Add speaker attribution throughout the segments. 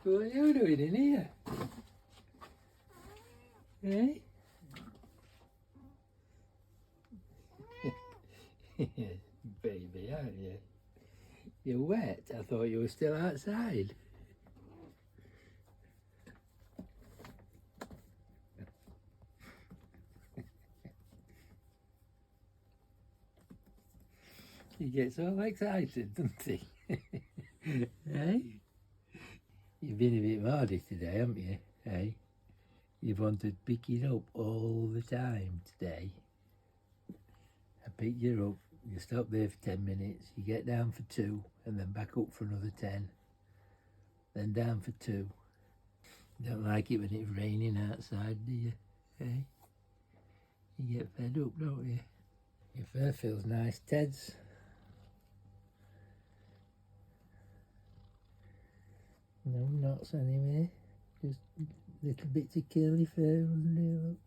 Speaker 1: What are you doing in here? Eh? Baby, aren't you? You're wet. I thought you were still outside. He gets all excited, doesn't he? Eh? You've been a bit mardy today, haven't you? Eh? You've wanted picking up all the time today. I picked you up, you stop there for 10 minutes, you get down for 2, and then back up for another 10. Then down for 2. You don't like it when it's raining outside, do you? Eh? You get fed up, don't you? Your fur feels nice, Ted's. No knots anywhere, just little bits of curly fur under there, look.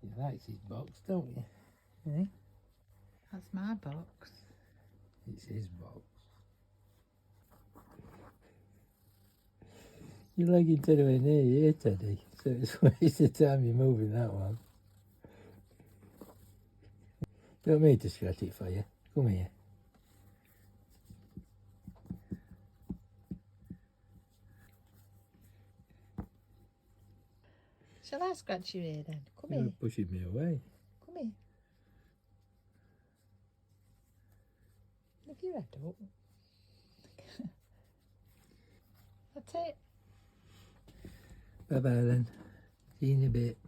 Speaker 1: He likes his box, don't you? Eh?
Speaker 2: That's my box.
Speaker 1: It's his box. You're legging to do in here, Teddy, so it's waste of time you're moving that one. You want me to scratch it for you? Come here.
Speaker 2: Shall I scratch your ear then? Come
Speaker 1: You're
Speaker 2: here.
Speaker 1: pushing me away.
Speaker 2: Come here. Lift your head up. That's it.
Speaker 1: Bye bye then. See you in a bit.